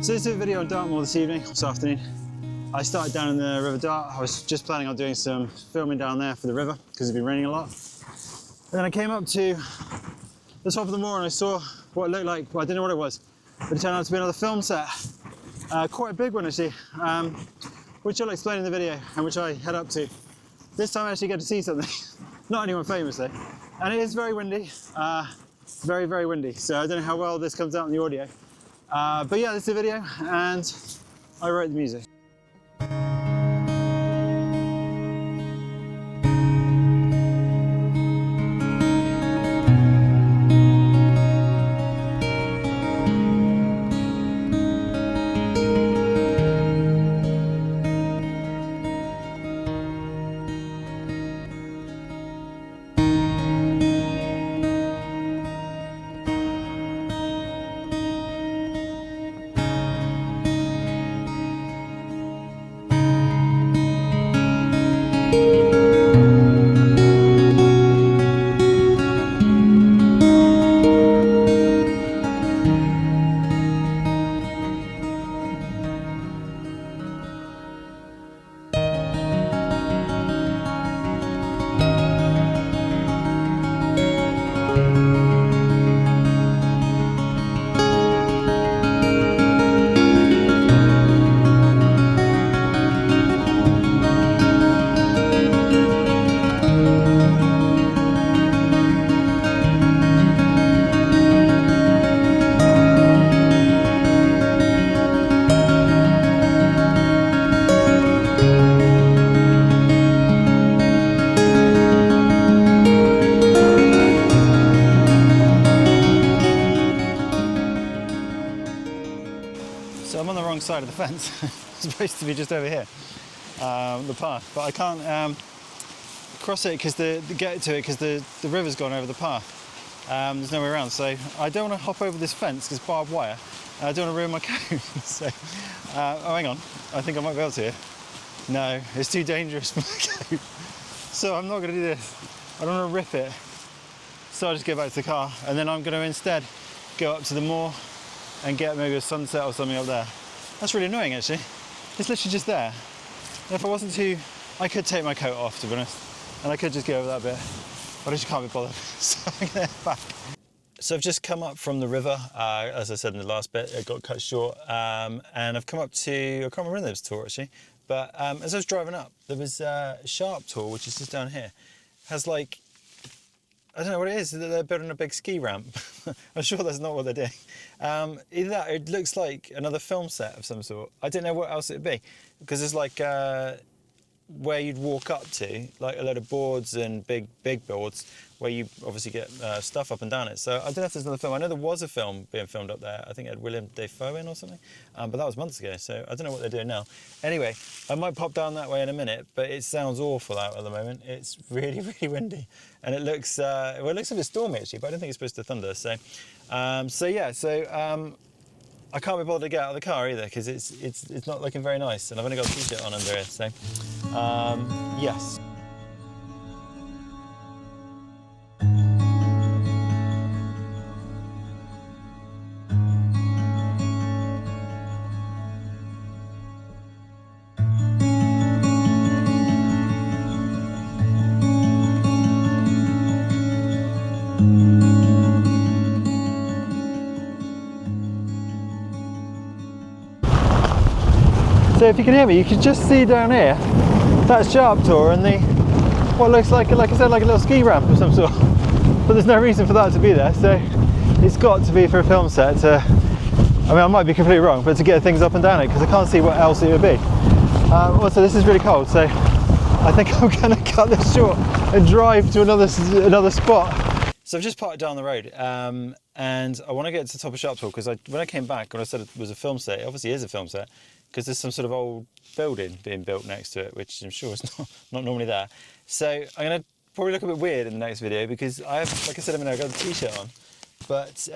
So this is a video on Dartmoor this evening, this afternoon. I started down in the River Dart. I was just planning on doing some filming down there for the river because it's been raining a lot. And then I came up to the top of the moor and I saw what it looked like, well, I didn't know what it was, but it turned out to be another film set. Quite a big one actually, which I'll explain in the video and which I head up to. This time I actually get to see something, not anyone famous though. And it is very windy, very, very windy. So I don't know how well this comes out in the audio. But yeah, this is the video and I wrote the music. So I'm on the wrong side of the fence. It's supposed to be just over here, the path, but I can't cross it because get to it because the river's gone over the path. There's no way around, so I don't want to hop over this fence because it's barbed wire. And I don't want to ruin my coat. So, oh, hang on, I think I might be able to here. No, it's too dangerous for my coat. So I'm not going to do this. I don't want to rip it. So I'll just go back to the car, and then I'm going to instead go up to the moor and get maybe a sunset or something up there. That's really annoying actually. It's literally just there. And if I wasn't too, I could take my coat off to be honest, and I could just go over that bit, but I just can't be bothered. So I'm gonna head back. So I've just come up from the river, as I said in the last bit, it got cut short, and I've come up to, I can't remember when there was a tour actually, but as I was driving up, there was a Sharp tour, which is just down here. Has like, I don't know what it is, they're building a big ski ramp. I'm sure that's not what they're doing. Either that, or it looks like another film set of some sort. I don't know what else it'd be, because there's like where you'd walk up to, like a load of boards and big boards, where you obviously get stuff up and down it. So I don't know if there's another film. I know there was a film being filmed up there. I think it had William Dafoe in or something, but that was months ago, so I don't know what they're doing now. Anyway, I might pop down that way in a minute, but it sounds awful out at the moment. It's really, really windy, and it looks, well, it looks a bit stormy actually, but I don't think it's supposed to thunder, so. I can't be bothered to get out of the car either, because it's not looking very nice, and I've only got a t-shirt on under here, so, yes. So if you can hear me, you can just see down here that Sharp tour and the what looks like I said, like a little ski ramp of some sort. But there's no reason for that to be there, so it's got to be for a film set to, I mean, I might be completely wrong, but to get things up and down it, because I can't see what else it would be. Also, this is really cold, so I think I'm going to cut this short and drive to another spot. So I've just parked down the road, and I want to get to the top of Sharp tour, because when I came back, when I said it was a film set, it obviously is a film set, because there's some sort of old building being built next to it, which I'm sure is not normally there. So I'm going to probably look a bit weird in the next video, because I have, like I said a minute ago, I've got a t-shirt on, but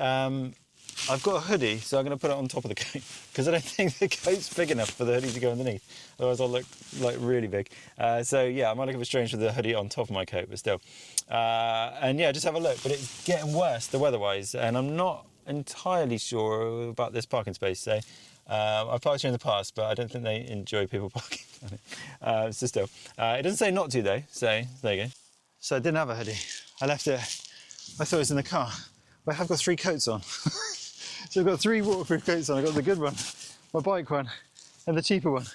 I've got a hoodie, so I'm going to put it on top of the coat, because I don't think the coat's big enough for the hoodie to go underneath. Otherwise I'll look like really big. So yeah, I might look a bit strange with the hoodie on top of my coat, but still. And yeah, just have a look. But it's getting worse, the weather-wise, and I'm not entirely sure about this parking space. So I've parked here in the past, but I don't think they enjoy people parking. So still, it doesn't say not to though, so there you go. So I didn't have a hoodie. I left it, I thought it was in the car, but I have got 3 coats on. So I've got 3 waterproof coats on. I've got the good one, my bike one, and the cheaper one.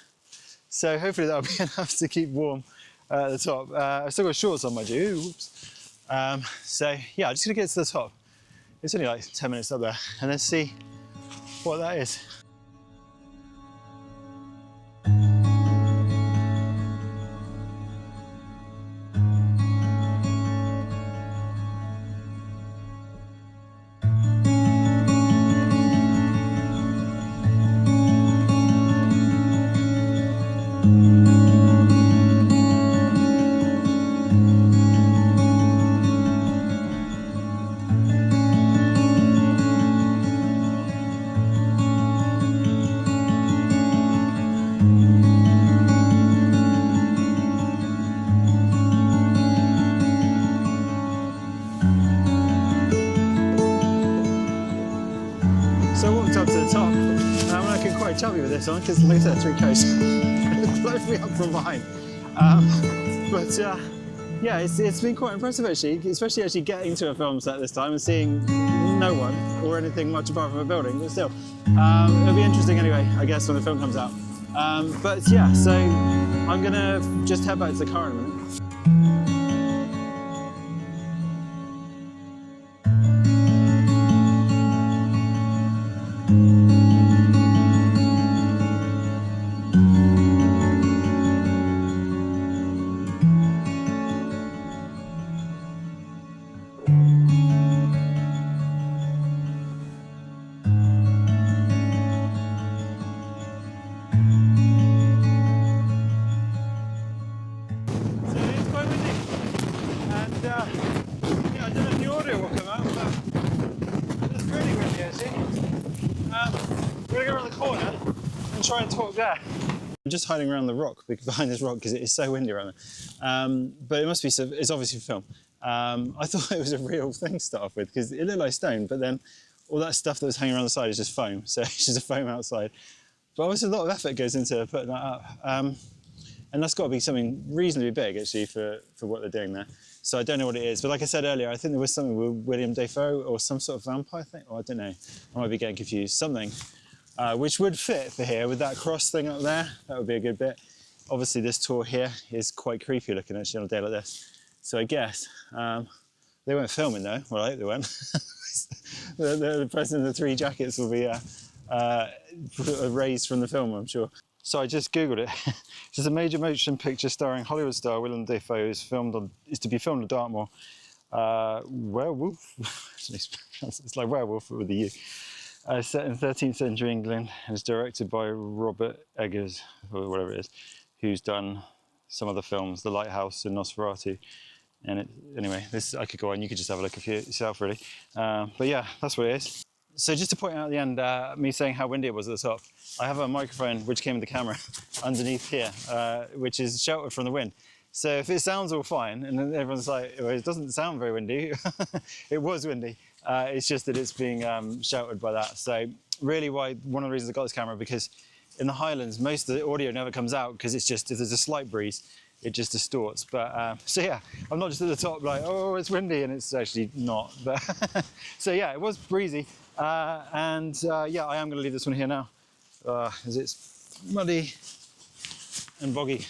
So hopefully that'll be enough to keep warm at the top. I've still got shorts on, mind you. Oops. So yeah, I'm just gonna get to the top. It's only like 10 minutes up there, and then see what that is. So I walked up to the top, and I'm looking quite chubby with this on, because look at that 3 coats. It blows me up from behind. Yeah, it's been quite impressive actually, especially actually getting to a film set this time and seeing no one or anything much apart from a building, but still. It'll be interesting anyway, I guess, when the film comes out. But yeah, so I'm gonna just head back to the car in a minute. Yeah, I don't know if the audio will come out, but it's really windy actually. We're going to go around the corner and try and talk there. I'm just hiding around the rock, behind this rock, because it is so windy around there. But it must be, it's obviously film. I thought it was a real thing to start off with, because it looked like stone, but then all that stuff that was hanging around the side is just foam, so it's just a foam outside. But obviously a lot of effort goes into putting that up. And that's got to be something reasonably big actually for what they're doing there. So I don't know what it is, but like I said earlier, I think there was something with William Dafoe or some sort of vampire thing, or I don't know, I might be getting confused, something which would fit for here with that cross thing up there. That would be a good bit. Obviously this tour here is quite creepy looking actually on a day like this. So I guess they weren't filming though. Well, I hope they weren't. the person in the 3 jackets will be erased from the film, I'm sure. So I just Googled it. It's just a major motion picture starring Hollywood star Willem Dafoe is to be filmed at Dartmoor. Werwulf, it's like werewolf with a U. Set in 13th century England and is directed by Robert Eggers, or whatever it is, who's done some other films, The Lighthouse and Nosferatu. And anyway, this I could go on, you could just have a look if yourself really. But yeah, that's what it is. So just to point out at the end, me saying how windy it was at the top, I have a microphone which came with the camera underneath here, which is sheltered from the wind. So if it sounds all fine, and then everyone's like, well, it doesn't sound very windy, it was windy. It's just that it's being sheltered by that. So really one of the reasons I got this camera, because in the Highlands, most of the audio never comes out because it's just, if there's a slight breeze, it just distorts. But so yeah, I'm not just at the top like, oh, it's windy, and it's actually not. But so yeah, it was breezy. Yeah, I am going to leave this one here now, as it's muddy and boggy.